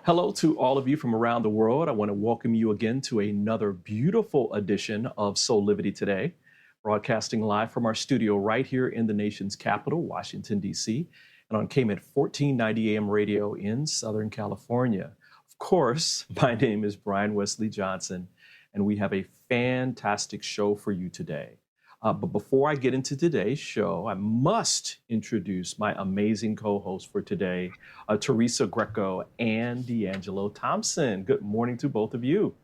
Hello to all of you from around the world. I want to welcome you again to another beautiful edition of Soulivity Today, broadcasting live from our studio right here in the nation's capital, Washington, D.C., and on KMET 1490 AM radio in Southern California. Of course, my name is Brian Westley Johnson, and we have a fantastic show for you today. But before I get into today's show, I must introduce my amazing co-host for today, Teresa, Greco, and D'Angelo Thompson. Good morning to both of you.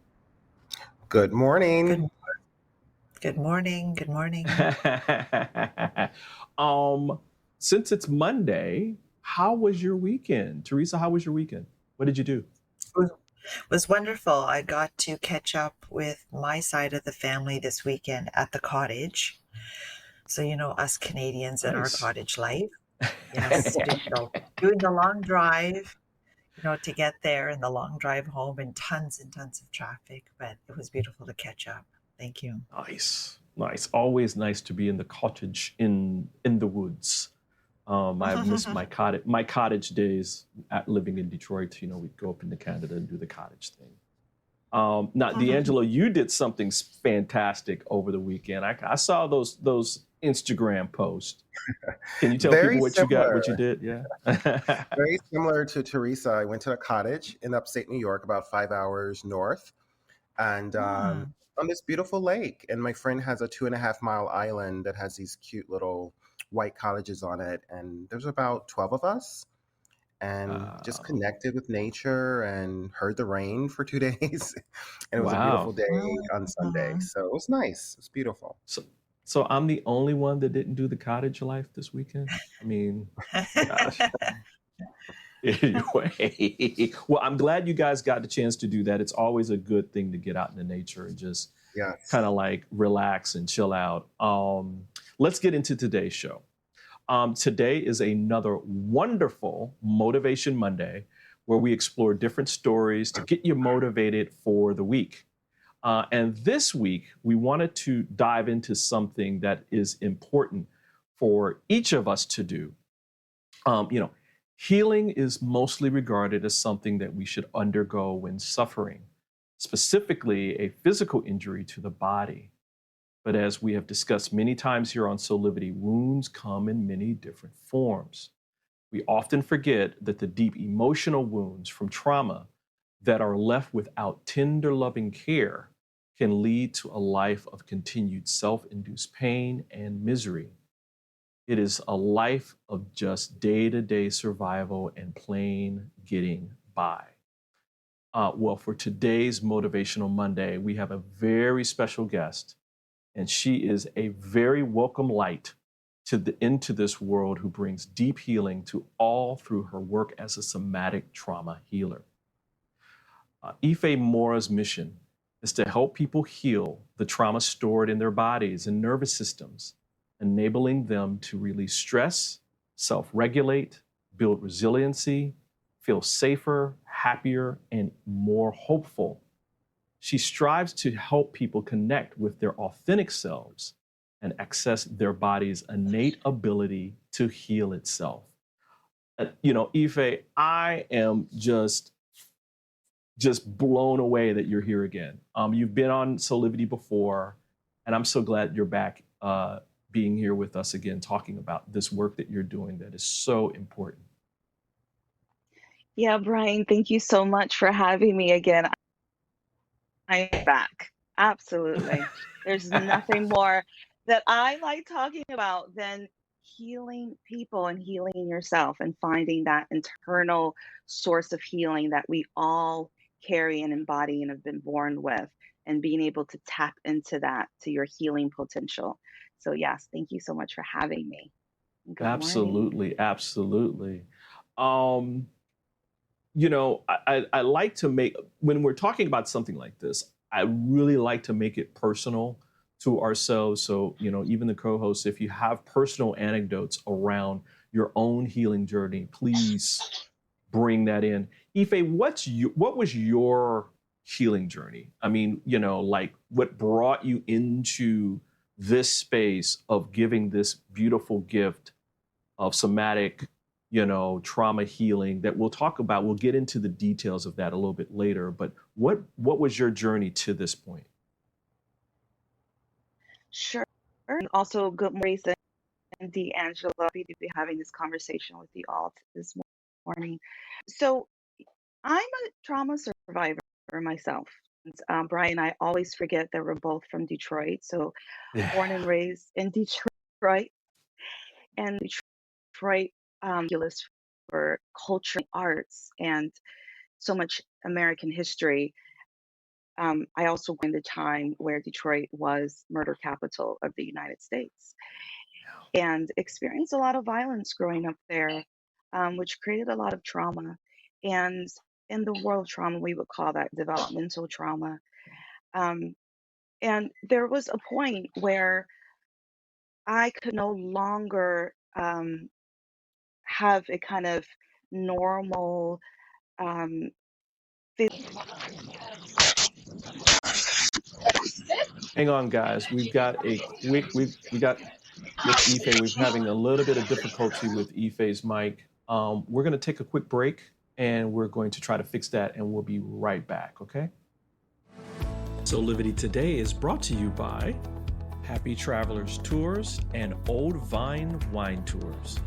Good morning. Good morning. Good morning. Since it's Monday, how was your weekend? Teresa, how was your weekend? What did you do? It was wonderful. I got to catch up with my side of the family this weekend at the cottage. So, us Canadians and our cottage life. Yes, doing the long drive, to get there and the long drive home and tons of traffic. But it was beautiful to catch up. Thank you. Nice. Always nice to be in the cottage in the woods. I've missed my cottage days at living in Detroit. We'd go up into Canada and do the cottage thing. Now, D'Angelo, you did something fantastic over the weekend. I saw those Instagram posts. Can you tell people what you did? Yeah. Very similar to Teresa. I went to a cottage in upstate New York, about 5 hours north, and on this beautiful lake. And my friend has a 2.5-mile island that has these cute little white cottages on it, and there's about 12 of us, and just connected with nature and heard the rain for 2 days. And it was a beautiful day on Sunday, so it was nice. It's beautiful. So I'm the only one that didn't do the cottage life this weekend. I mean, gosh. Anyway, well, I'm glad you guys got the chance to do that. It's always a good thing to get out into nature and just kind of like relax and chill out. Let's get into today's show. Today is another wonderful Motivation Monday where we explore different stories to get you motivated for the week. And this week, we wanted to dive into something that is important for each of us to do. Healing is mostly regarded as something that we should undergo when suffering, specifically a physical injury to the body. But as we have discussed many times here on Soulivity, wounds come in many different forms. We often forget that the deep emotional wounds from trauma that are left without tender, loving care can lead to a life of continued self-induced pain and misery. It is a life of just day-to-day survival and plain getting by. Well, for today's Motivational Monday, we have a very special guest, and she is a very welcome light into this world who brings deep healing to all through her work as a somatic trauma healer. Ife Mora's mission is to help people heal the trauma stored in their bodies and nervous systems, enabling them to release stress, self-regulate, build resiliency, feel safer, happier, and more hopeful. She strives to help people connect with their authentic selves and access their body's innate ability to heal itself. Ife, I am just blown away that you're here again. You've been on Soulivity before, and I'm so glad you're back being here with us again, talking about this work that you're doing that is so important. Yeah, Brian, thank you so much for having me again. I'm back. Absolutely. There's nothing more that I like talking about than healing people and healing yourself and finding that internal source of healing that we all carry and embody and have been born with, and being able to tap into that, to your healing potential. So yes, thank you so much for having me. Good morning. Absolutely, absolutely. Um, I like to make, when we're talking about something like this, I really like to make it personal to ourselves. So, even the co-hosts, if you have personal anecdotes around your own healing journey, please bring that in. Ife, what was your healing journey? I mean, like what brought you into this space of giving this beautiful gift of somatic, trauma healing that we'll talk about. We'll get into the details of that a little bit later. But what was your journey to this point? Sure. And also, good morning, Teresa and D'Angelo. Happy to be having this conversation with you all this morning. So, I'm a trauma survivor myself. Brian, I always forget that we're both from Detroit. So, Yeah. born and raised in Detroit, and Detroit, fabulous for culture, arts, and so much American history. I also in the time where Detroit was murder capital of the United States and experienced a lot of violence growing up there, which created a lot of trauma. And in the world of trauma, we would call that developmental trauma. Um, and there was a point where I could no longer have a kind of normal um, Hang on, guys. We've got a quick. We got with Ife. We're having a little bit of difficulty with Ife's mic. We're going to take a quick break, and we're going to try to fix that, and we'll be right back. Okay. Soulivity Today is brought to you by Happy Travelers Tours and Old Vine Wine Tours.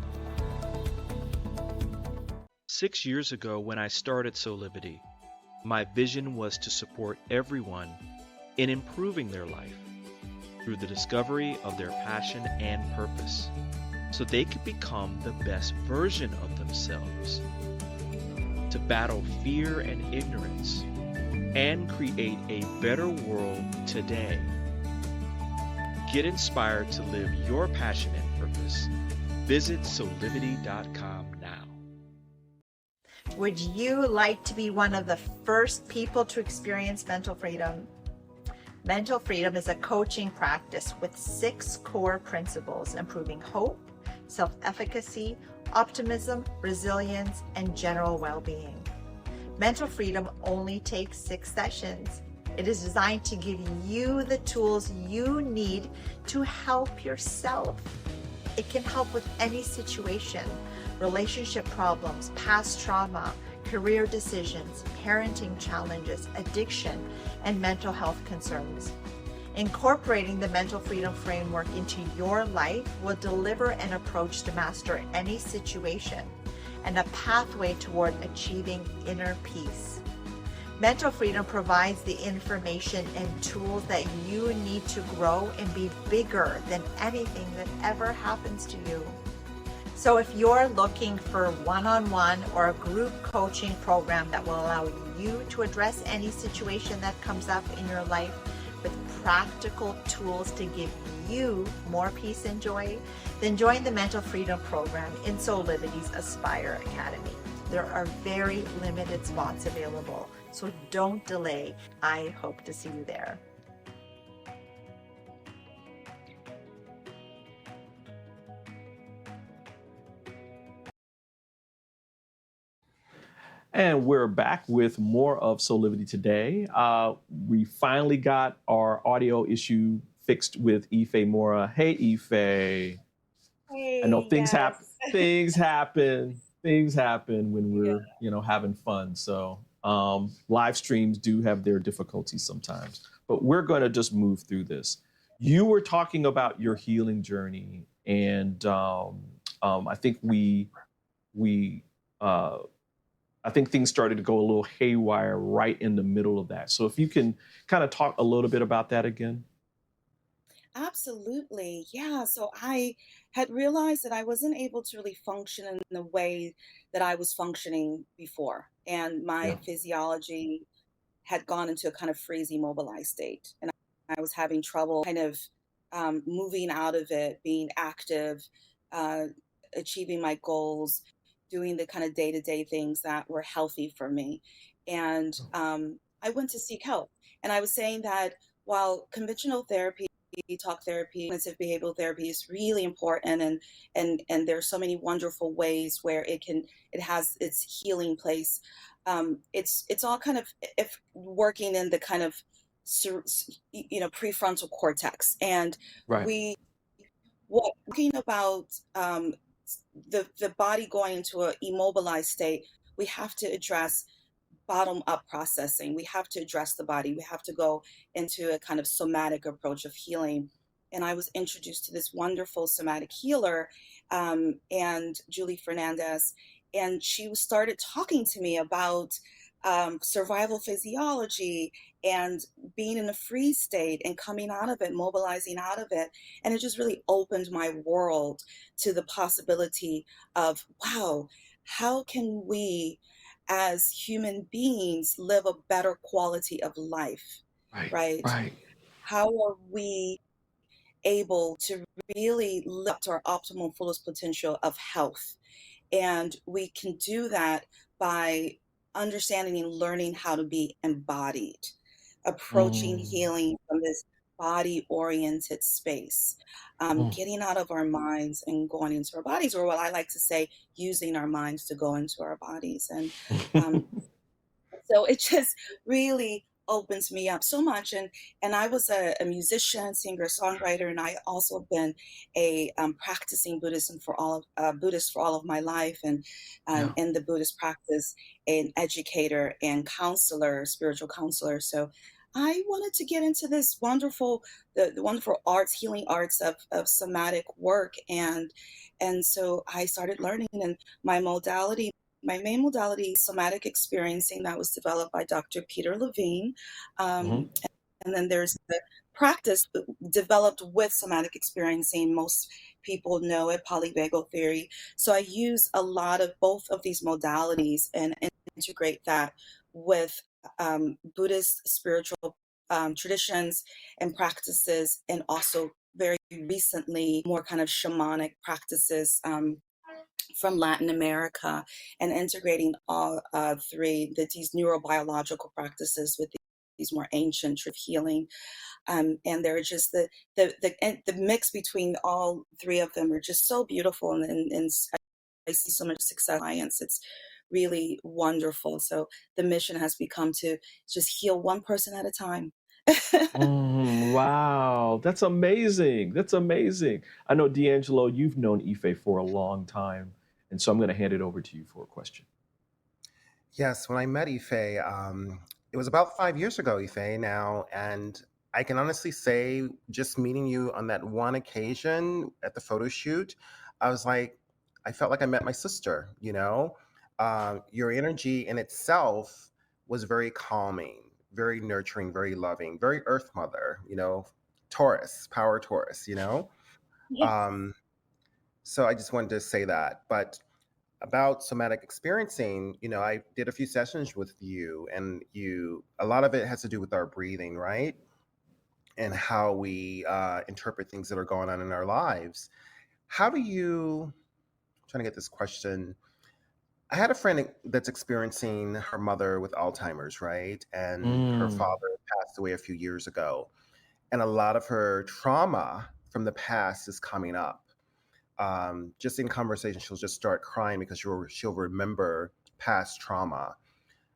6 years ago, when I started Soulivity, my vision was to support everyone in improving their life through the discovery of their passion and purpose, so they could become the best version of themselves, to battle fear and ignorance, and create a better world today. Get inspired to live your passion and purpose. Visit Soulivity.com now. Would you like to be one of the first people to experience mental freedom? Mental freedom is a coaching practice with 6 core principles: improving hope, self-efficacy, optimism, resilience, and general well-being. Mental freedom only takes 6 sessions. It is designed to give you the tools you need to help yourself. It can help with any situation: relationship problems, past trauma, career decisions, parenting challenges, addiction, and mental health concerns. Incorporating the mental freedom framework into your life will deliver an approach to master any situation and a pathway toward achieving inner peace. Mental freedom provides the information and tools that you need to grow and be bigger than anything that ever happens to you. So if you're looking for one-on-one or a group coaching program that will allow you to address any situation that comes up in your life with practical tools to give you more peace and joy, then join the Mental Freedom Program in Soulivity's Aspire Academy. There are very limited spots available, so don't delay. I hope to see you there. And we're back with more of Soulivity Today. We finally got our audio issue fixed with Ife Mora. Hey, Ife. Hey, I know things yes. happen. Things happen. Things happen when we're, having fun. So live streams do have their difficulties sometimes. But we're going to just move through this. You were talking about your healing journey, and I think I think things started to go a little haywire right in the middle of that. So if you can kind of talk a little bit about that again. Absolutely. Yeah. So I had realized that I wasn't able to really function in the way that I was functioning before. And my Yeah. physiology had gone into a kind of freeze immobilized state. And I was having trouble kind of moving out of it, being active, achieving my goals, doing the kind of day-to-day things that were healthy for me. And I went to seek help. And I was saying that while conventional therapy, talk therapy, cognitive behavioral therapy is really important, and there's so many wonderful ways where it has its healing place. It's all kind of if working in the kind of prefrontal cortex, and Right. we what talking about the body going into an immobilized state. We have to address bottom up processing. We have to address the body. We have to go into a kind of somatic approach of healing. And I was introduced to this wonderful somatic healer, and Julie Fernandez, and she started talking to me about survival physiology and being in a freeze state and coming out of it, mobilizing out of it. And it just really opened my world to the possibility of, wow, how can we as human beings live a better quality of life, Right. right? Right. How are we able to really live up to our optimal fullest potential of health? And we can do that by understanding and learning how to be embodied, approaching Mm. healing from this body oriented space, Mm. getting out of our minds and going into our bodies, or what I like to say, using our minds to go into our bodies. And so it just really opens me up so much. And I was a musician, singer, songwriter, and I also been a practicing Buddhist for all of my life, and Yeah. in the Buddhist practice, an educator and counselor, spiritual counselor. So I wanted to get into this the wonderful arts, healing arts of somatic work, and so I started learning, and my main modality is somatic experiencing that was developed by Dr. Peter Levine. Hmm. And then there's the practice developed with somatic experiencing. Most people know it, polyvagal theory. So I use a lot of both of these modalities and integrate that with Buddhist spiritual traditions and practices, and also very recently more kind of shamanic practices from Latin America, and integrating all three, these neurobiological practices with these more ancient truth healing. And they're just the mix between all three of them are just so beautiful, and I see so much success in science. It's really wonderful. So the mission has become to just heal one person at a time. Wow, that's amazing. That's amazing. I know, D'Angelo, you've known Ife for a long time, and so I'm going to hand it over to you for a question. Yes, when I met Ife, it was about 5 years ago, Ife, now, and I can honestly say, just meeting you on that one occasion at the photo shoot, I was like, I felt like I met my sister, you know? Your energy in itself was very calming, very nurturing, very loving, very Earth Mother, you know? Taurus, power Taurus, you know? Yeah. Um, so I just wanted to say that. But about somatic experiencing, you know, I did a few sessions with you, and a lot of it has to do with our breathing, right? And how we interpret things that are going on in our lives. How do you, I'm trying to get this question. I had a friend that's experiencing her mother with Alzheimer's, right? And her Mm. father passed away a few years ago. And a lot of her trauma from the past is coming up. Just in conversation, she'll just start crying because she'll remember past trauma.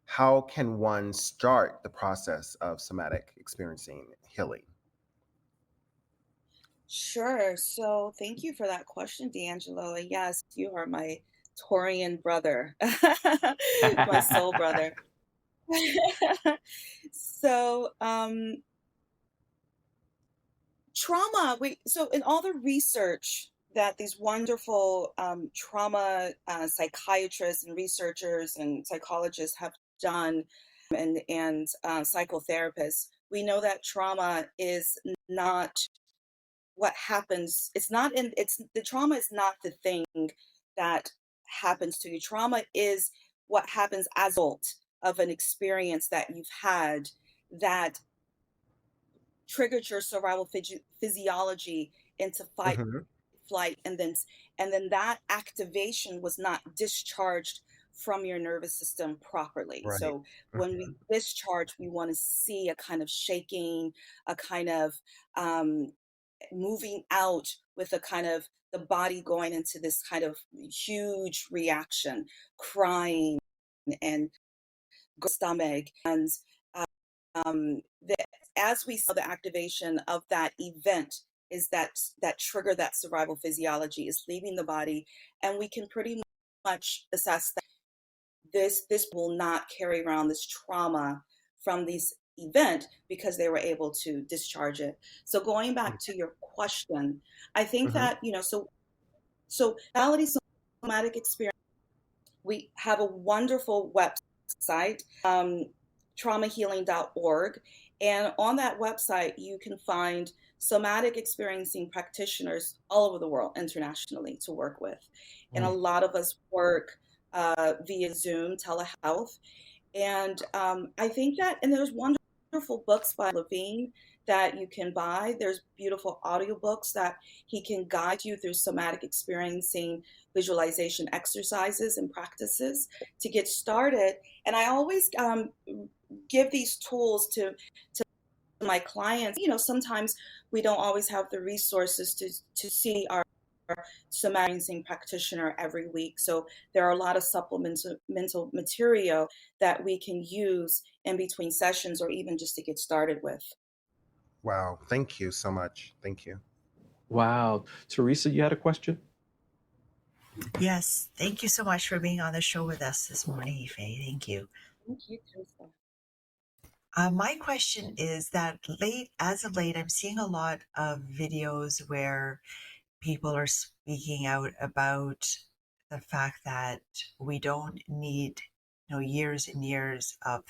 How can one start the process of somatic experiencing healing? Sure. So thank you for that question, D'Angelo. And yes, you are my Taurian brother, my soul brother. So, trauma, so in all the research that these wonderful trauma psychiatrists and researchers and psychologists have done, and psychotherapists, we know that trauma is not what happens. The trauma is not the thing that happens to you. Trauma is what happens as a result of an experience that you've had that triggered your survival physiology into fight, Hmm. flight, and then that activation was not discharged from your nervous system properly. Right. So when we discharge, we want to see a kind of shaking, a kind of moving out with a kind of the body going into this kind of huge reaction, crying and stomach. And the, as we saw, the activation of that event is that trigger, that survival physiology is leaving the body, and we can pretty much assess that this will not carry around this trauma from this event because they were able to discharge it. So going back to your question, I think that, so reality somatic experience, we have a wonderful website, traumahealing.org. And on that website, you can find somatic experiencing practitioners all over the world internationally to work with. And a lot of us work via Zoom, telehealth. And I think that, and there's wonderful books by Levine that you can buy. There's beautiful audiobooks that he can guide you through somatic experiencing visualization exercises and practices to get started. And I always give these tools to my clients. You know, sometimes we don't always have the resources to see our somatic practitioner every week. So there are a lot of supplemental material that we can use in between sessions or even just to get started with. Wow. Thank you so much. Thank you. Wow. Teresa, you had a question? Yes. Thank you so much for being on the show with us this morning, Ife. Thank you. Thank you, Teresa. My question is that as of late, I'm seeing a lot of videos where people are speaking out about the fact that we don't need, years and years of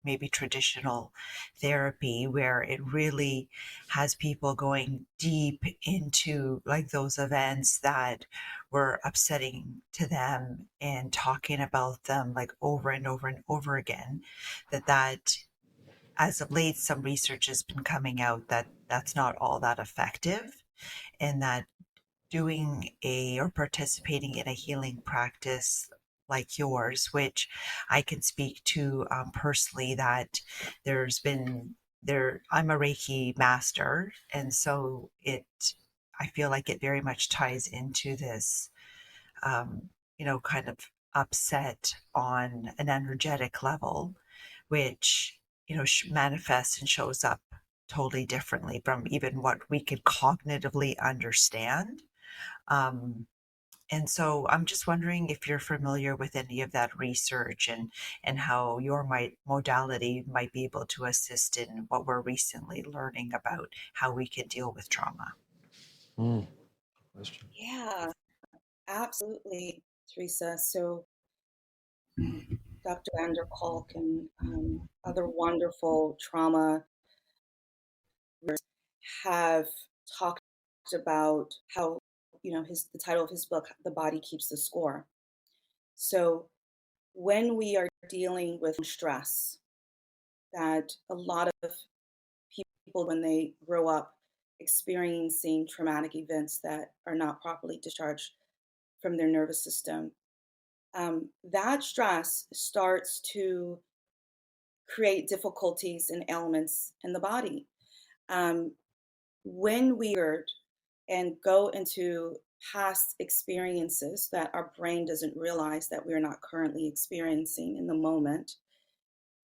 maybe traditional therapy, where it really has people going deep into like those events that were upsetting to them and talking about them like over and over and over again. That as of late, some research has been coming out that that's not all that effective, and that doing or participating in a healing practice like yours, which I can speak to personally, that I'm a Reiki master. And so I feel like it very much ties into this, kind of upset on an energetic level, which, manifests and shows up totally differently from even what we could cognitively understand. And so I'm just wondering if you're familiar with any of that research and how your modality might be able to assist in what we're recently learning about how we can deal with trauma. Question. Yeah, absolutely, Teresa. So Dr. Van der Kolk and other wonderful trauma have talked about how, the title of his book, The Body Keeps the Score. So when we are dealing with stress, that a lot of people, when they grow up experiencing traumatic events that are not properly discharged from their nervous system, that stress starts to create difficulties and ailments in the body. When we and go into past experiences that our brain doesn't realize that we're not currently experiencing in the moment,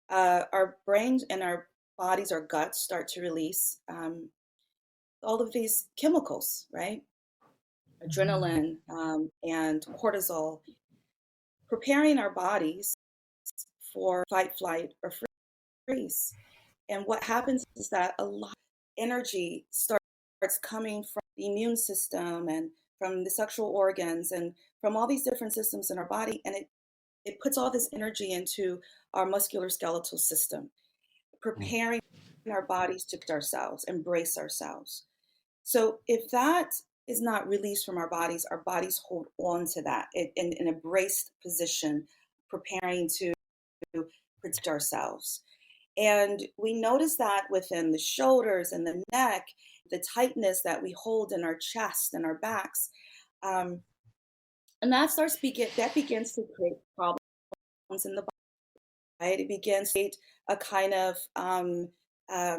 our brains and our bodies, our guts start to release all of these chemicals, right? Adrenaline and cortisol, preparing our bodies for fight, flight, or freeze. And what happens is that a lot of energy starts coming from the immune system and from the sexual organs and from all these different systems in our body. And it puts all this energy into our musculoskeletal system, preparing our bodies to protect ourselves, embrace ourselves. So if that is not released from our bodies hold on to that in a braced position, preparing to protect ourselves. And we notice that within the shoulders and the neck, the tightness that we hold in our chest and our backs. Um, and that begins to create problems in the body. Right? It begins to create a kind of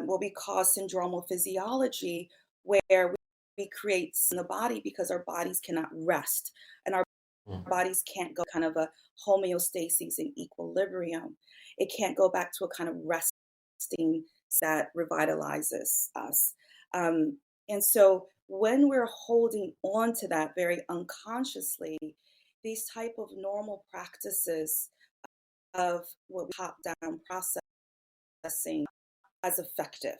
what we call syndromal physiology, where we create in the body because our bodies cannot rest and our bodies can't go kind of a homeostasis and equilibrium. It can't go back to a kind of resting that revitalizes us. And so when we're holding on to that very unconsciously, these type of normal practices of what we top-down processing as effective.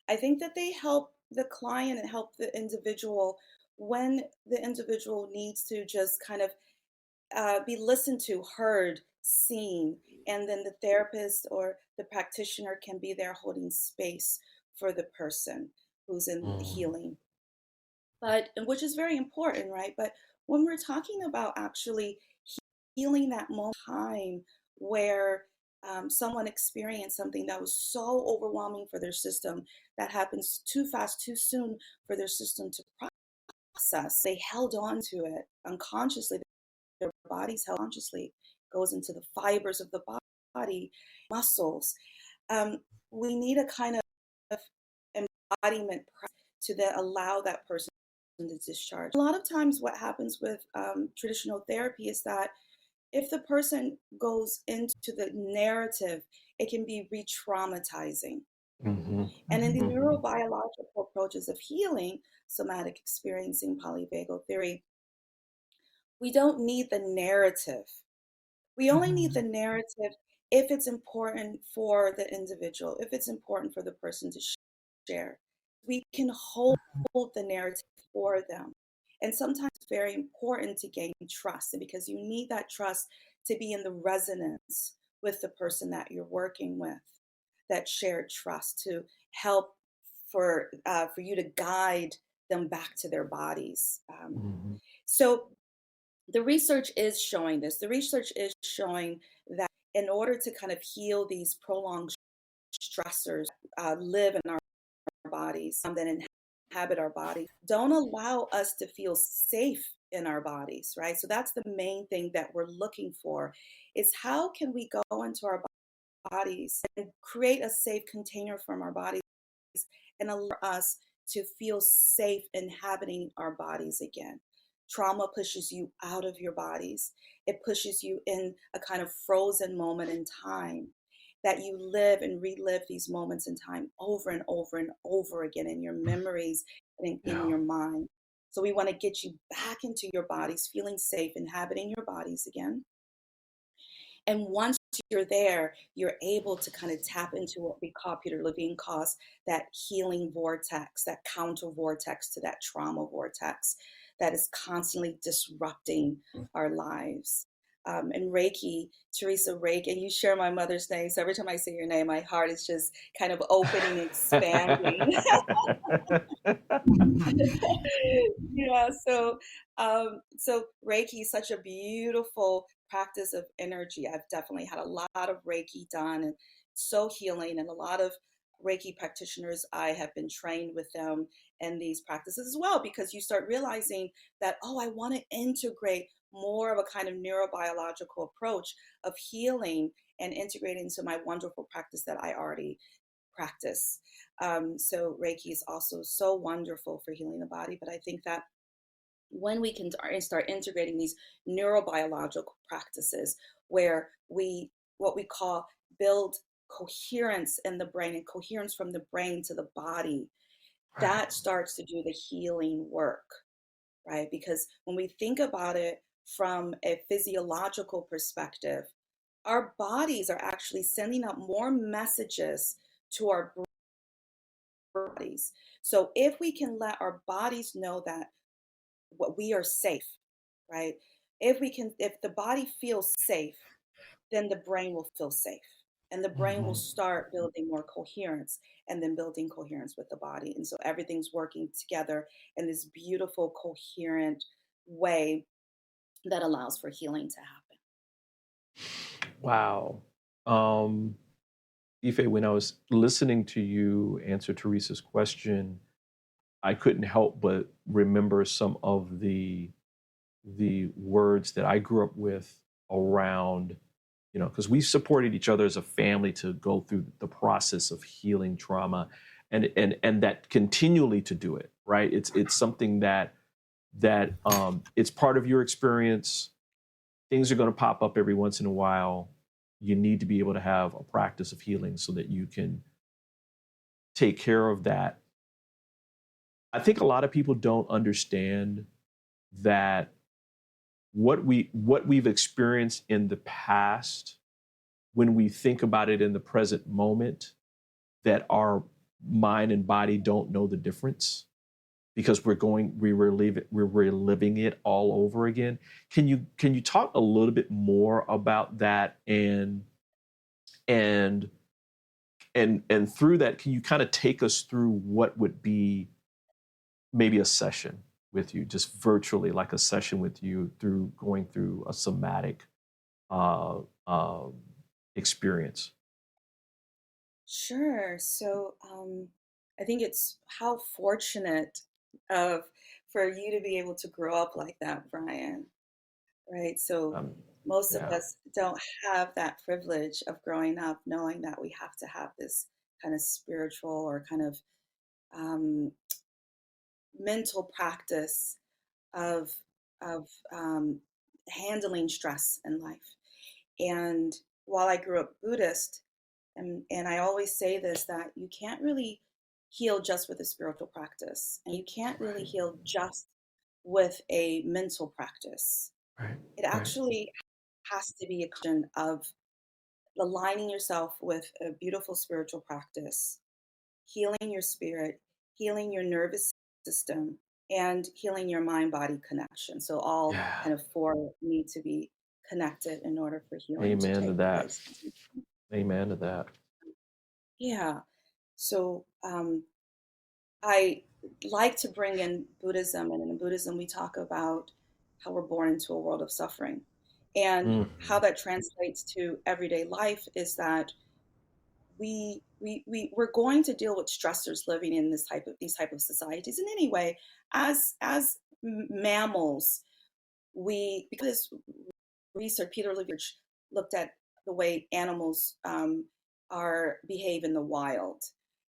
I think that they help the client and help the individual when the individual needs to just kind of be listened to, heard, seen, and then the therapist or the practitioner can be there holding space for the person who's in healing. But which is very important, right? But when we're talking about actually healing that moment in time where someone experienced something that was so overwhelming for their system, that happens too fast, too soon for their system to process, they held on to it unconsciously. Their bodies held consciously, goes into the fibers of the body, muscles. We need a kind of embodiment to then allow that person to discharge. A lot of times what happens with traditional therapy is that if the person goes into the narrative, it can be re-traumatizing. And in the neurobiological approaches of healing, somatic experiencing, polyvagal theory, we don't need the narrative. We only need the narrative if it's important for the individual, if it's important for the person to share. We can hold the narrative for them. And sometimes it's very important to gain trust, because you need that trust to be in the resonance with the person that you're working with, that shared trust to help for you to guide them back to their bodies. So the research is showing this. The research is showing that in order to kind of heal these prolonged stressors, live in our bodies, that inhabit our body, don't allow us to feel safe in our bodies, right? So that's the main thing that we're looking for, is how can we go into our bodies and create a safe container from our bodies and allow us to feel safe inhabiting our bodies again. Trauma pushes you out of your bodies. It pushes you in a kind of frozen moment in time that you live and relive these moments in time over and over and over again in your memories and in your mind. So we want to get you back into your bodies, feeling safe, inhabiting your bodies again. And once you're there, you're able to kind of tap into what we call, Peter Levine calls, that healing vortex, that counter vortex to that trauma vortex that is constantly disrupting our lives. And Reiki, Teresa Reiki, and you share my mother's name, so every time I say your name, my heart is just kind of opening, expanding. Yeah, so Reiki is such a beautiful practice of energy. I've definitely had a lot of Reiki done, and so healing, and a lot of Reiki practitioners, I have been trained with them in these practices as well, because you start realizing that, oh, I want to integrate more of a kind of neurobiological approach of healing and integrate into my wonderful practice that I already practice. So Reiki is also so wonderful for healing the body, but I think that when we can start integrating these neurobiological practices where what we call build coherence in the brain and coherence from the brain to the body, that starts to do the healing work, right? Because when we think about it from a physiological perspective, our bodies are actually sending out more messages to our bodies. So if we can let our bodies know that what we are safe, right? If the body feels safe, then the brain will feel safe. And the brain will start building more coherence, and then building coherence with the body. And so everything's working together in this beautiful, coherent way that allows for healing to happen. Wow. Ife, when I was listening to you answer Teresa's question, I couldn't help but remember some of the words that I grew up with around, because we supported each other as a family to go through the process of healing trauma, and that continually to do it, right? It's something that it's part of your experience. Things are going to pop up every once in a while. You need to be able to have a practice of healing so that you can take care of that. I think a lot of people don't understand that what we've experienced in the past, when we think about it in the present moment, that our mind and body don't know the difference because we're reliving it all over again. Can you talk a little bit more about that, and through that, can you kind of take us through what would be maybe a session with you, just virtually, like a session with you through going through a somatic uh, um, experience? Sure. So I think it's how fortunate of for you to be able to grow up like that, Brian. Right. So Um, most of yeah, us don't have that privilege of growing up knowing that we have to have this kind of spiritual or kind of um, mental practice of of handling stress in life. And while I grew up Buddhist, and I always say this, that you can't really heal just with a spiritual practice, and you can't really right, heal just with a mental practice. right, It right. actually has to be a question of aligning yourself with a beautiful spiritual practice, healing your spirit, healing your nervous system, and healing your mind body connection. So, all Yeah. kind of four need to be connected in order for healing to Amen to take that. place. Amen to that. Yeah. So, I like to bring in Buddhism, and in Buddhism, we talk about how we're born into a world of suffering. And how Mhm. that translates to everyday life is that we're going to deal with stressors living in these type of societies. And anyway, as mammals, we because research Peter Levitch looked at the way animals are behave in the wild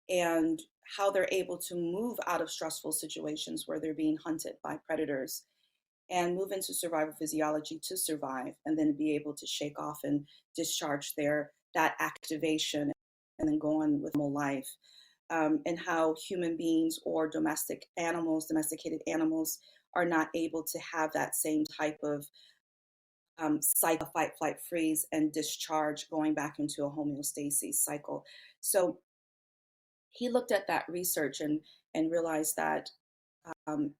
and how they're able to move out of stressful situations where they're being hunted by predators and move into survival physiology to survive, and then be able to shake off and discharge their that activation and then go on with normal life. And how human beings or domesticated animals are not able to have that same type of cycle, fight, flight, freeze, and discharge, going back into a homeostasis cycle. So he looked at that research and realized that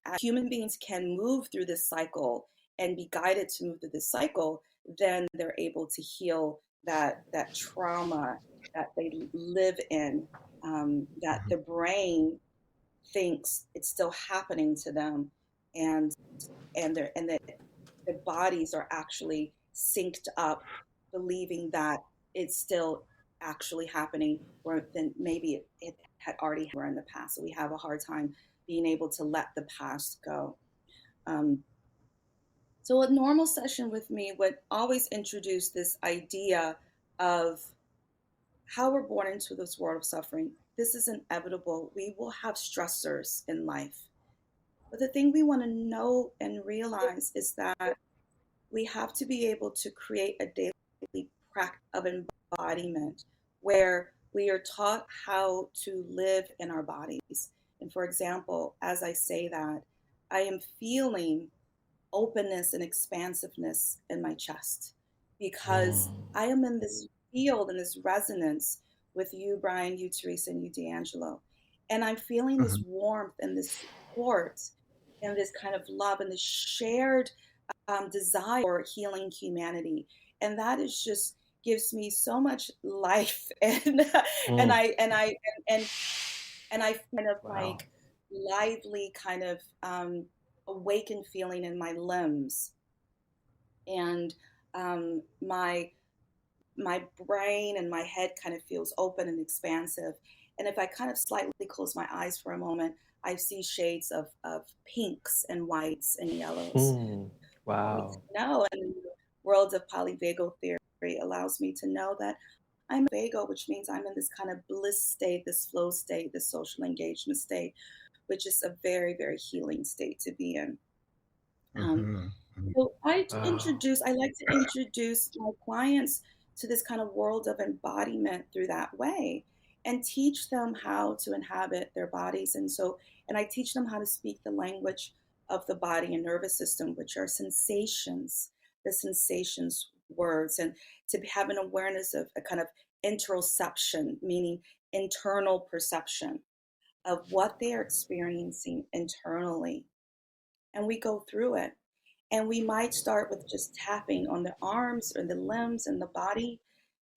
as human beings can move through this cycle and be guided to move through this cycle, then they're able to heal that trauma that they live in, that Mhm. the brain thinks it's still happening to them, and that their bodies are actually synced up, believing that it's still actually happening, where then maybe it had already happened in the past. So we have a hard time being able to let the past go. Um, so a normal session with me would always introduce this idea of how we're born into this world of suffering. This is inevitable. We will have stressors in life. But the thing we want to know and realize is that we have to be able to create a daily practice of embodiment where we are taught how to live in our bodies. And for example, as I say that, I am feeling openness and expansiveness in my chest because Mm. I am in this field and this resonance with you, Brian, you, Teresa, and you, D'Angelo. And I'm feeling this Mhm. warmth and this support and this kind of love and this shared desire for healing humanity. And that is just gives me so much life and Mm. I and I and and I kind of Wow. like lively kind of awakened feeling in my limbs, and my brain and my head kind of feels open and expansive. And if I kind of slightly close my eyes for a moment, I see shades of pinks and whites and yellows. Mm, Me to wow. know, and the world of polyvagal theory allows me to know that I'm vagal, which means I'm in this kind of bliss state, this flow state, this social engagement state, which is a very, very healing state to be in. Um, Hmm. so Wow. I like to introduce my clients to this kind of world of embodiment through that way and teach them how to inhabit their bodies. And I teach them how to speak the language of the body and nervous system, which are sensations, the sensations words, and to have an awareness of a kind of interoception, meaning internal perception of what they are experiencing internally. And we go through it. And we might start with just tapping on the arms or the limbs and the body,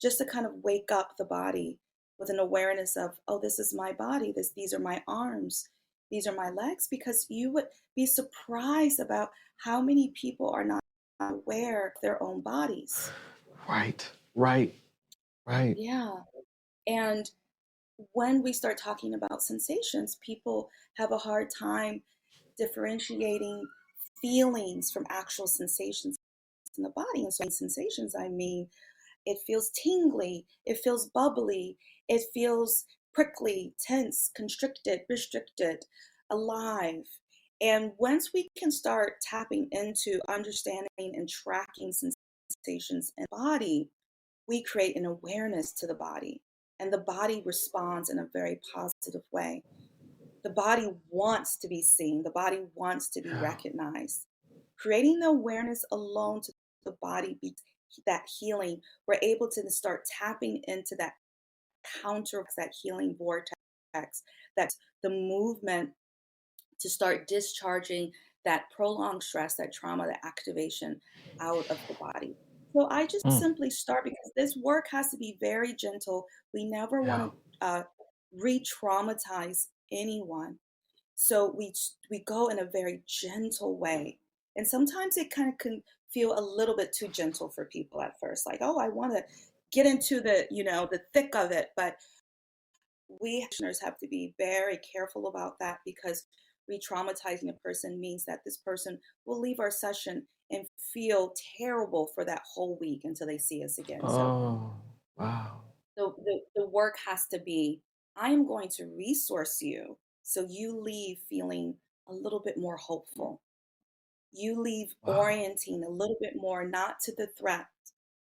just to kind of wake up the body with an awareness of, oh, this is my body. These are my arms. These are my legs. Because you would be surprised about how many people are not aware of their own bodies. Right. Right. Right. Yeah. And when we start talking about sensations, people have a hard time differentiating feelings from actual sensations in the body. And so in sensations, I mean, it feels tingly, it feels bubbly, it feels prickly, tense, constricted, restricted, alive. And once we can start tapping into understanding and tracking sensations in the body, we create an awareness to the body. And the body responds in a very positive way. The body wants to be seen, the body wants to be Yeah. recognized. Creating the awareness alone to the body be that healing, we're able to start tapping into that counter, that healing vortex, that's the movement to start discharging that prolonged stress, that trauma, that activation out of the body. So I just Mm, simply start, because this work has to be very gentle. We never want yeah. to re-traumatize anyone. So we go in a very gentle way. And sometimes it kind of can feel a little bit too gentle for people at first, like, oh, I want to get into the thick of it. But we practitioners have to be very careful about that, because re-traumatizing a person means that this person will leave our session and feel terrible for that whole week until they see us again. So Oh, wow. the work has to be, I am going to resource you so you leave feeling a little bit more hopeful. You leave Wow. orienting a little bit more, not to the threat,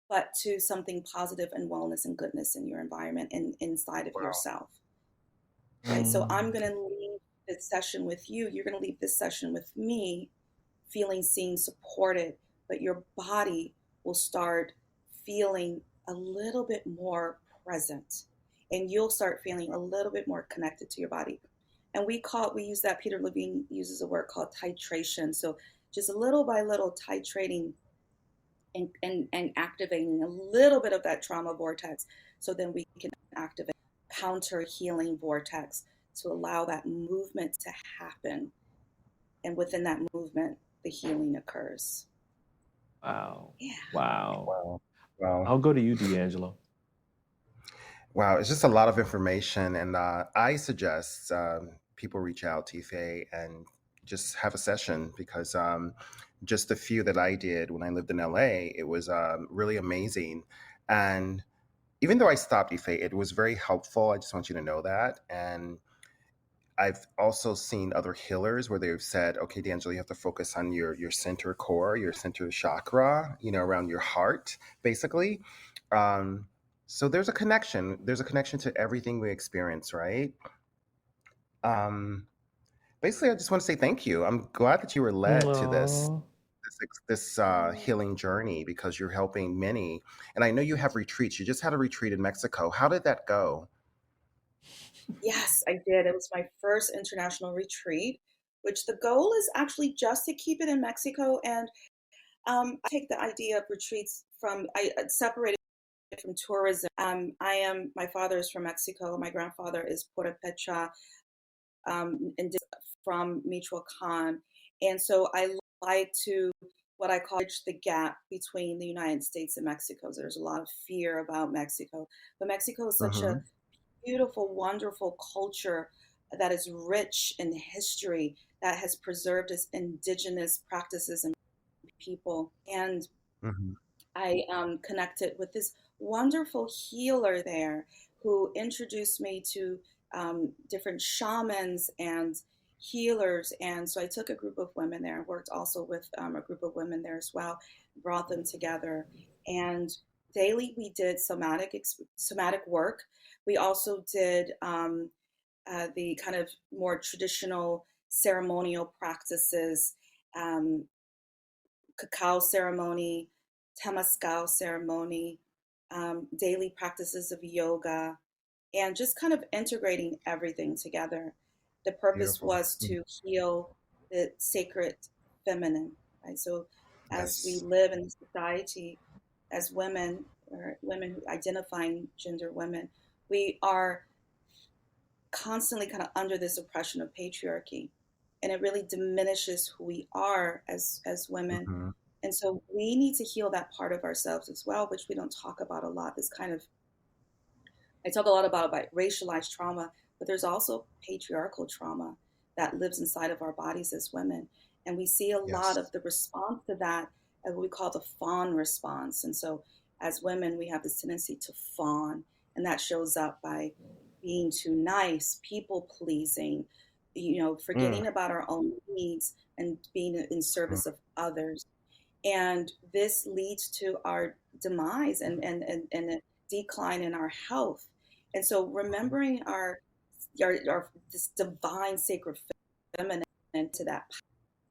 but to something positive and wellness and goodness in your environment and inside of Wow. yourself. Right? So I'm Mm, going to leave this session with you. You're going to leave this session with me feeling seen, supported, but your body will start feeling a little bit more present, and you'll start feeling a little bit more connected to your body. And we use that, Peter Levine uses a word called titration. So just little by little titrating and activating a little bit of that trauma vortex, so then we can activate counter healing vortex to allow that movement to happen. And within that movement, the healing occurs. wow. Yeah. Wow. Wow. Wow. I'll go to you, D'Angelo. Wow. It's just a lot of information. And I suggest people reach out to Ife and just have a session, because just the few that I did when I lived in LA, it was really amazing. And even though I stopped Ife, it was very helpful. I just want you to know that. And I've also seen other healers where they've said, okay, D'Angelo, you have to focus on your center core, your center chakra, around your heart, basically. Um, so there's a connection. There's a connection to everything we experience, right? Um, Basically, I just want to say thank you. I'm glad that you were led to this Oh, healing journey, because you're helping many. And I know you have retreats. You just had a retreat in Mexico. How did that go? Yes, I did. It was my first international retreat, which the goal is actually just to keep it in Mexico. And I take the idea of retreats I separated it from tourism. My father is from Mexico. My grandfather is Purepecha, and from Michoacan. And so I like to, what I call, bridge the gap between the United States and Mexico. So there's a lot of fear about Mexico, but Mexico is such a Hmm. beautiful, wonderful culture that is rich in history, that has preserved its indigenous practices and people. And Mhm. I connected with this wonderful healer there who introduced me to different shamans and healers. And so I took a group of women there and worked also with a group of women there as well, brought them together. And daily we did somatic work. We also did the kind of more traditional ceremonial practices, um, cacao ceremony, temazcal ceremony, daily practices of yoga, and just kind of integrating everything together. The purpose Beautiful. was to heal the sacred feminine, right? So as we Yes. live in society as women, or women who identifying gender women, we are constantly kind of under this oppression of patriarchy, and it really diminishes who we are as women. Hmm. And so we need to heal that part of ourselves as well, which we don't talk about a lot. This kind of, I talk a lot about racialized trauma, but there's also patriarchal trauma that lives inside of our bodies as women. And we see a lot of Yes. the response to that as what we call the fawn response. And so as women, we have this tendency to fawn, and that shows up by being too nice, people pleasing, Mm. forgetting about our own needs and being in Mhm. service of others. And this leads to our demise and a decline in our health. And so remembering our this divine sacred feminine to that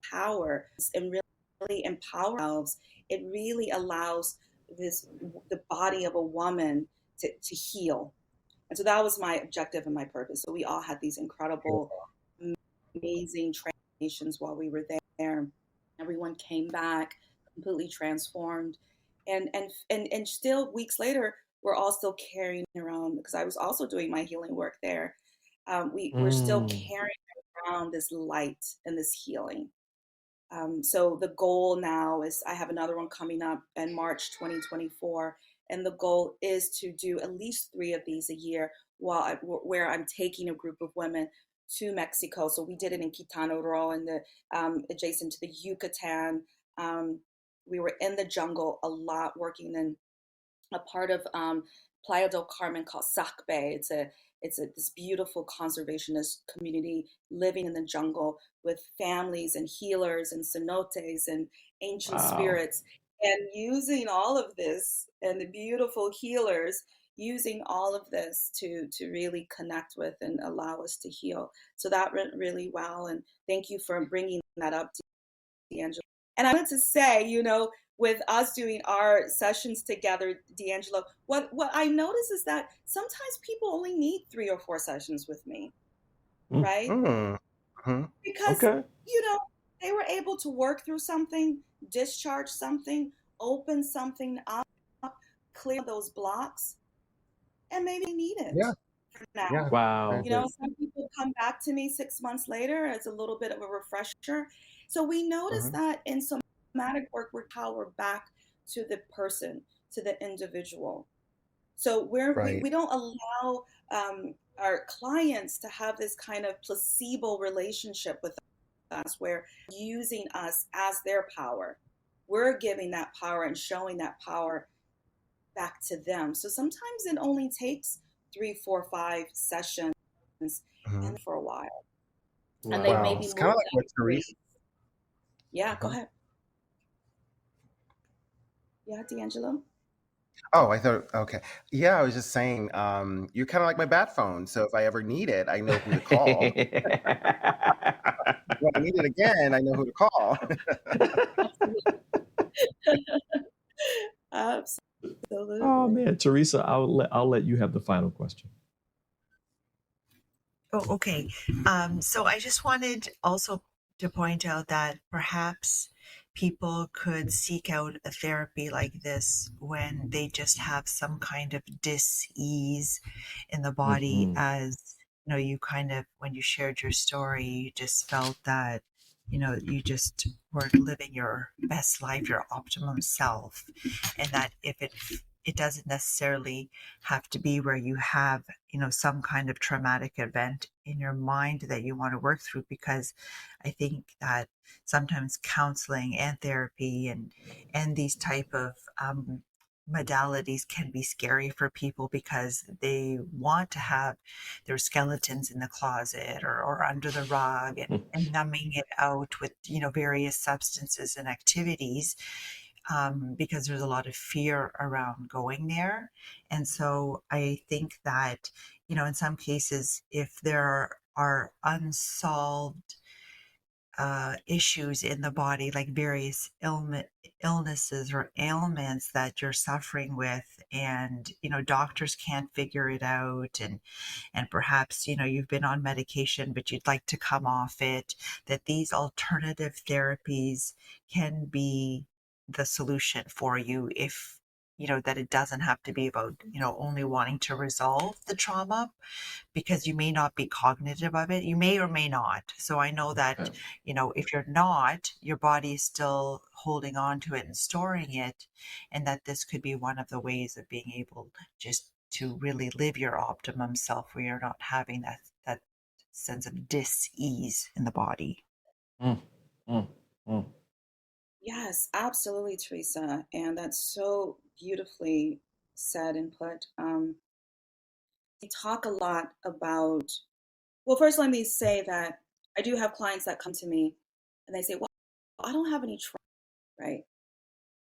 power and really empower ourselves, it really allows the body of a woman to heal. And so that was my objective and my purpose. So we all had these incredible, Beautiful. amazing transformations while we were there. Everyone came back completely transformed, and still weeks later, we're all still carrying around, because I was also doing my healing work there. We're still Mm. carrying around this light and this healing. So the goal now is, I have another one coming up in March 2024, and the goal is to do at least 3 of these a year, where I'm taking a group of women to Mexico. So we did it in Quintana Roo, and the adjacent to the Yucatan. We were in the jungle a lot, working in a part of Playa del Carmen called Sacbe. It's this beautiful conservationist community living in the jungle with families and healers and cenotes and ancient Wow. spirits, and using all of this, and the beautiful healers using all of this to really connect with and allow us to heal. So that went really well, and thank you for bringing that up, D'Angelo. And I wanted to say, with us doing our sessions together, D'Angelo, what I notice is that sometimes people only need 3 or 4 sessions with me, Mm. right? Mm. Mhm. Because, Okay. they were able to work through something, discharge something, open something up, clear those blocks, and maybe need it Yeah. for now. Yeah. I Wow. agree. Some people come back to me 6 months later as a little bit of a refresher. So we notice Mhm. that in somatic work, we're power back to the person, to the individual. So we Right. don't allow our clients to have this kind of placebo relationship with us, where using us as their power. We're giving that power and showing that power back to them. So sometimes it only takes 3, 4, 5 sessions, Mhm. and for a while, and they Wow. maybe Wow. It's kind move of like that what grace. Teresa. Yeah, go Mhm. ahead. Yeah, D'Angelo. Oh, I thought, okay. Yeah, I was just saying, you're kind of like my bat phone. So if I ever need it, I know who to call. When I need it again, I know who to call. Oh Absolutely. man, Teresa, I'll let you have the final question. Oh, okay. So I just wanted also to point out that perhaps people could seek out a therapy like this when they just have some kind of dis-ease in the body, Hmm. as you kind of, when you shared your story, you just felt that you just weren't living your best life, your optimum self, and that if it it doesn't necessarily have to be where you have, some kind of traumatic event in your mind that you want to work through, because I think that sometimes counseling and therapy and these type of modalities can be scary for people because they want to have their skeletons in the closet or under the rug and numbing it out with various substances and activities, because there's a lot of fear around going there. And so I think that in some cases, if there are unsolved issues in the body, like various illnesses or ailments that you're suffering with, and doctors can't figure it out, and perhaps you've been on medication but you'd like to come off it, that these alternative therapies can be the solution for you, if that it doesn't have to be about only wanting to resolve the trauma, because you may not be cognitive of it. You may or may not. So I know that, if you're not, your body is still holding on to it and storing it. And that this could be one of the ways of being able just to really live your optimum self, where you're not having that sense of dis-ease in the body. Mm, mm, mm. Yes, absolutely, Teresa. And that's so beautifully said and put. We talk a lot about, well, first, let me say that I do have clients that come to me and they say, well, I don't have any trauma, right?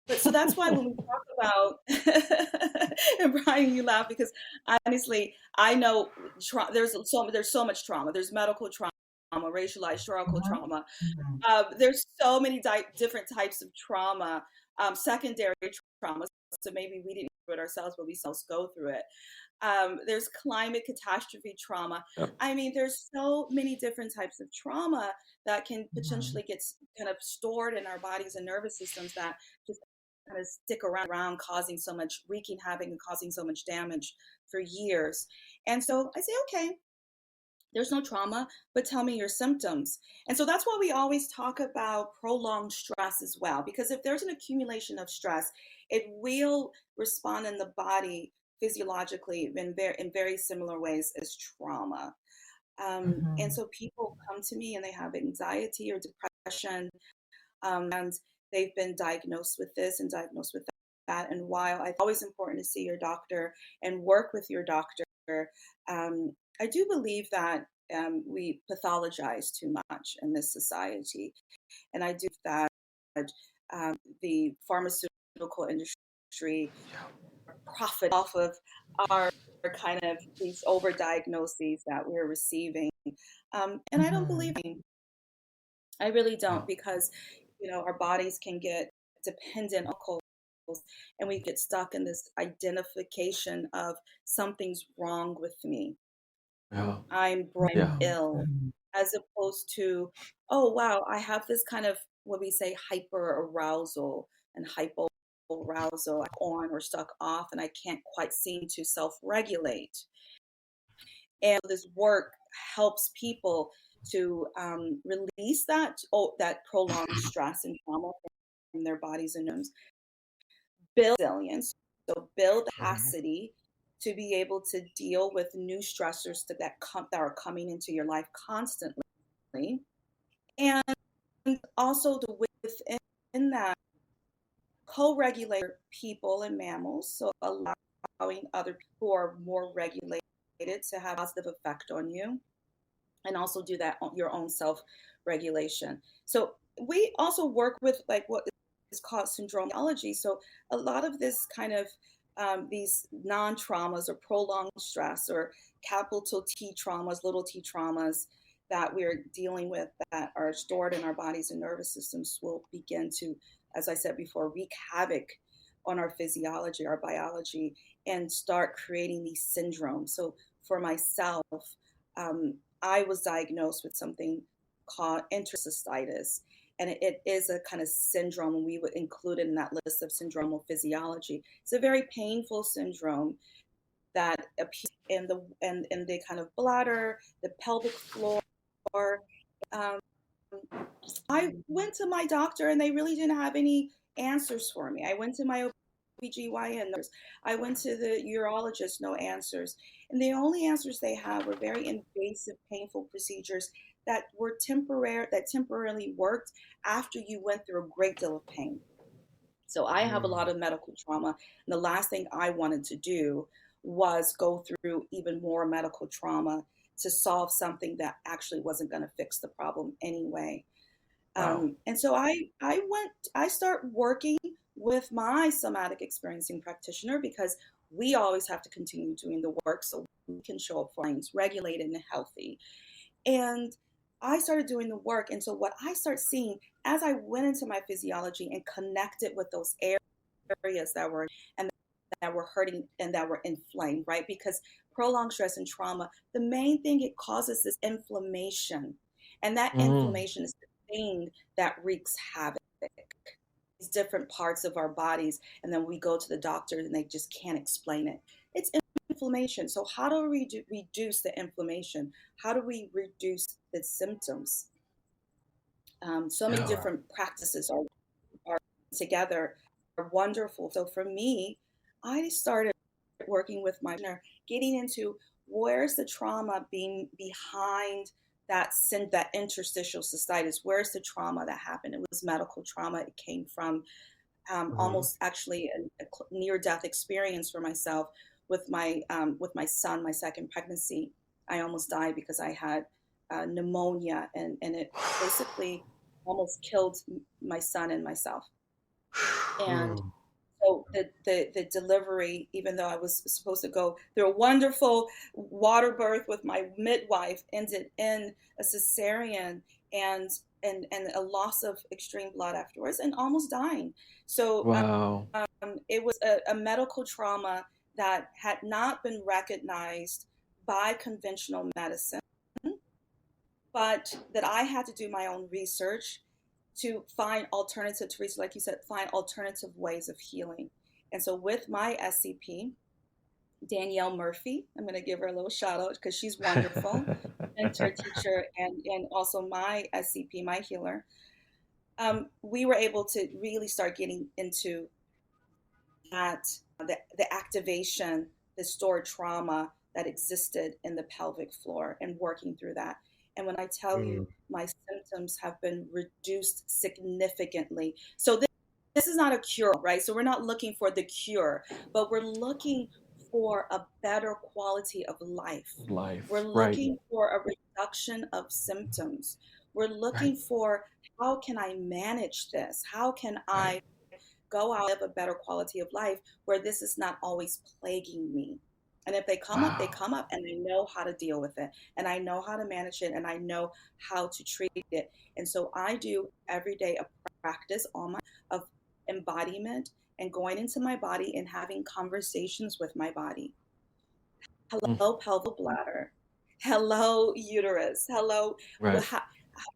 But so that's why when we talk about, and Brian, you laugh because honestly, I know there's so much trauma. There's medical trauma, racialized historical trauma. There's so many different types of trauma, secondary trauma. So maybe we didn't do it ourselves, but we selves go through it. There's climate catastrophe trauma. Yep. I mean, there's so many different types of trauma that can potentially get kind of stored in our bodies and nervous systems that just kind of stick around, causing so much, wreaking havoc and causing so much damage for years. And so I say, okay, there's no trauma, but tell me your symptoms. And so that's why we always talk about prolonged stress as well, because if there's an accumulation of stress, it will respond in the body physiologically in very similar ways as trauma. And so people come to me and they have anxiety or depression, and they've been diagnosed with this and diagnosed with that. And while it's always important to see your doctor and work with your doctor, I do believe that we pathologize too much in this society. And I do that the pharmaceutical industry profit off of our kind of these overdiagnoses that we're receiving. And I don't believe in. I really don't, because our bodies can get dependent on chemicals, and we get stuck in this identification of something's wrong with me. I'm ill, as opposed to, oh wow, I have this kind of what we say hyper arousal and hypo arousal on or stuck off, and I can't quite seem to self-regulate. And this work helps people to release that prolonged stress and trauma from their bodies and nerves, build resilience, so build capacity to be able to deal with new stressors that are coming into your life constantly, and also to within that co-regulate people and mammals, so allowing other people who are more regulated to have a positive effect on you, and also do that on your own self-regulation. So we also work with like what is called syndromeology. So a lot of this kind of these non-traumas or prolonged stress or capital T traumas, little t traumas that we're dealing with that are stored in our bodies and nervous systems will begin to, as I said before, wreak havoc on our physiology, our biology, and start creating these syndromes. So for myself, I was diagnosed with something called enterocystitis, and it is a kind of syndrome, and we would include it in that list of syndromal physiology. It's a very painful syndrome that appears in the kind of bladder, the pelvic floor. I went to my doctor, and they really didn't have any answers for me. I went to my OBGYN nurse. I went to the urologist, no answers. And the only answers they had were very invasive, painful procedures that were temporary, that temporarily worked after you went through a great deal of pain. So I have a lot of medical trauma. And the last thing I wanted to do was go through even more medical trauma to solve something that actually wasn't going to fix the problem anyway. Wow. And so I start working with my somatic experiencing practitioner because we always have to continue doing the work so we can show up for things regulated and healthy. And I started doing the work. And so what I start seeing as I went into my physiology and connected with those areas that were and that were hurting and that were inflamed, right? Because prolonged stress and trauma, the main thing it causes is inflammation. And that Mm. inflammation is the thing that wreaks havoc. These different parts of our bodies, and then we go to the doctor and they just can't explain it. It's inflammation. So how do we reduce the inflammation? How do we reduce the symptoms? So many Yeah. different practices are together, are wonderful. So for me, I started working with my partner, getting into where's the trauma being behind that interstitial cystitis. Where's the trauma that happened? It was medical trauma. It came from almost actually a near-death experience for myself with my son, my second pregnancy. I almost died because I had pneumonia, and it basically almost killed my son and myself. And so the delivery, even though I was supposed to go through a wonderful water birth with my midwife, ended in a cesarean and a loss of extreme blood afterwards and almost dying. So Wow. it was a medical trauma that had not been recognized by conventional medicine, but that I had to do my own research to find alternative, Teresa, like you said, find alternative ways of healing. And so with my SCP, Danielle Murphy, I'm going to give her a little shout out because she's wonderful, mentor, teacher, and also my SCP, my healer. We were able to really start getting into that, the activation, the stored trauma that existed in the pelvic floor and working through that. And when I tell you, my symptoms have been reduced significantly. So this is not a cure, right? So we're not looking for the cure, but we're looking for a better quality of life. We're Right. looking for a reduction of symptoms. We're looking Right. for how can I manage this? How can I go out and live a better quality of life where this is not always plaguing me? And if they come up, they Wow. come up, and I know how to deal with it, and I know how to manage it, and I know how to treat it. And so I do every day a practice of embodiment and going into my body and having conversations with my body. Hello, pelvic bladder. Hello, uterus. Hello, Right.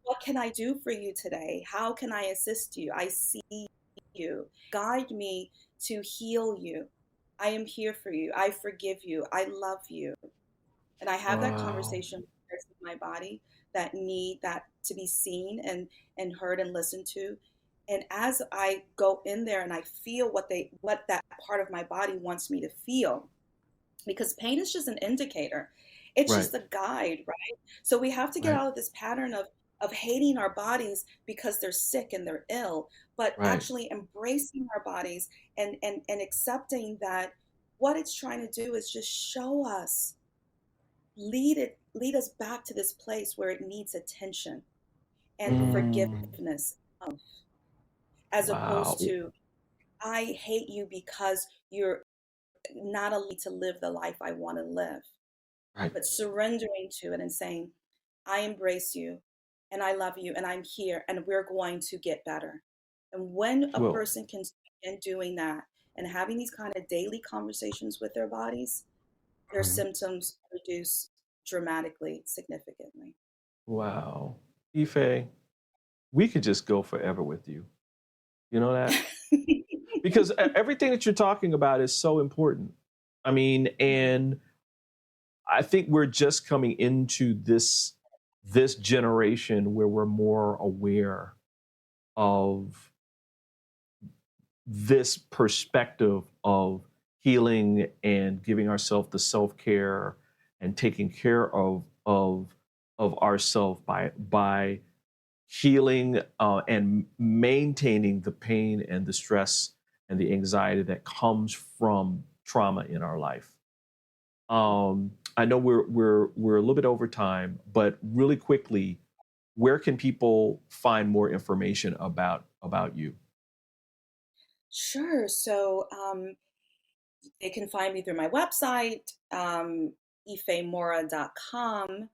what can I do for you today? How can I assist you? I see you. Guide me to heal you. I am here for you. I forgive you. I love you. And I have that Wow. conversation with parts of my body that need that to be seen and heard and listened to. And as I go in there and I feel what that part of my body wants me to feel, because pain is just an indicator. It's Right. just a guide, right? So we have to get Right. out of this pattern of hating our bodies because they're sick and they're ill, but Right. actually embracing our bodies and accepting that what it's trying to do is just show us, lead us back to this place where it needs attention and Mm. forgiveness, as Wow. opposed to I hate you because you're not allowed to live the life I want to live. Right. But surrendering to it and saying, I embrace you and I love you and I'm here and we're going to get better. And when a Well, person can begin doing that and having these kind of daily conversations with their bodies, their symptoms reduce dramatically, significantly. wow. Ife, we could just go forever with you. You know that? Because everything that you're talking about is so important. I mean, and I think we're just coming into this generation where we're more aware of this perspective of healing and giving ourselves the self-care and taking care of ourselves by healing and maintaining the pain and the stress and the anxiety that comes from trauma in our life. I know we're a little bit over time, but really quickly, where can people find more information about you? Sure. So they can find me through my website, ifemora.com.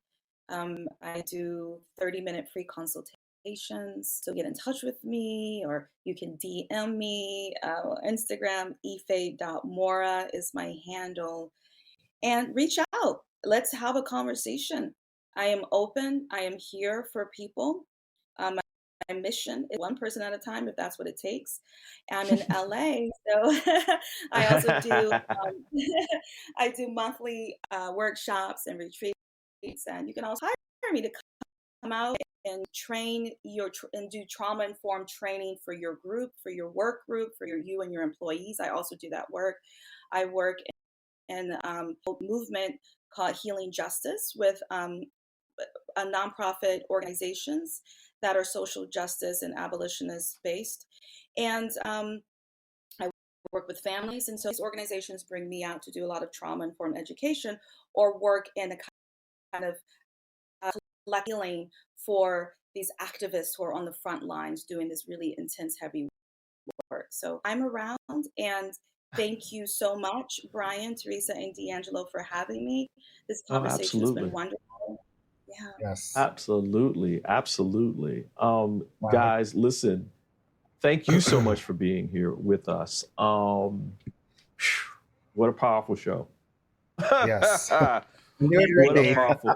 I do 30-minute free consultations. So get in touch with me, or you can DM me. Instagram, ife.mora is my handle. And reach out. Let's have a conversation. I am open. I am here for people. My mission is one person at a time, if that's what it takes. I'm in LA, so I also do I do monthly workshops and retreats, and you can also hire me to come out and train and do trauma-informed training for your group, for your work group, for you and your employees. I also do that work. I work in a movement called Healing Justice with a nonprofit organizations that are social justice and abolitionist based. And I work with families. And so these organizations bring me out to do a lot of trauma-informed education or work in a kind of healing for these activists who are on the front lines doing this really intense, heavy work. So I'm around, and thank you so much, Brian, Teresa, and D'Angelo, for having me. This conversation has been wonderful. Yeah. Yes. Absolutely. Wow. Guys, listen, thank you so much for being here with us. What a powerful show. Yes. What a powerful.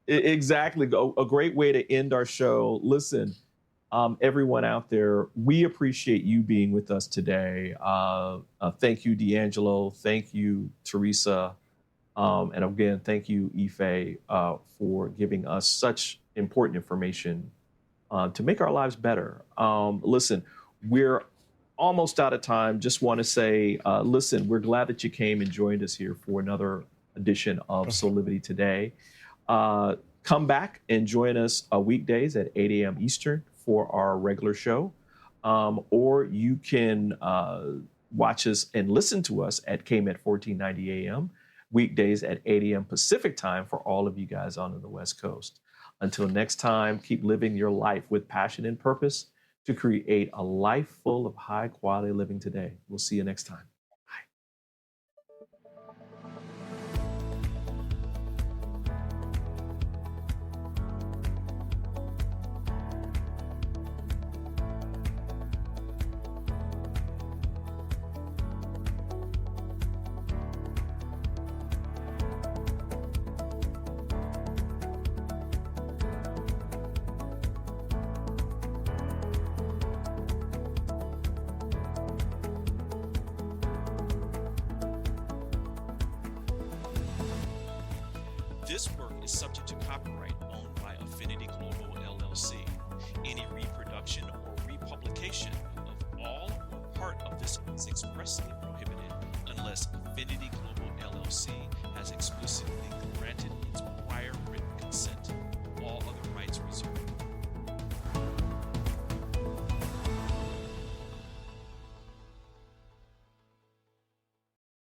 Exactly. A great way to end our show. Listen, everyone out there, we appreciate you being with us today. Thank you, D'Angelo. Thank you, Teresa. And again, thank you, Ife, for giving us such important information to make our lives better. Listen, we're almost out of time. Just want to say, listen, we're glad that you came and joined us here for another edition of Soulivity Today. Come back and join us weekdays at 8 a.m. Eastern for our regular show. Or you can watch us and listen to us at KMET 1490 a.m. weekdays at 8 a.m. Pacific time for all of you guys on the West Coast. Until next time, keep living your life with passion and purpose to create a life full of high quality living today. We'll see you next time. This work is subject to copyright owned by Affinity Global LLC. Any reproduction or republication of all or part of this is expressly prohibited unless Affinity Global LLC has explicit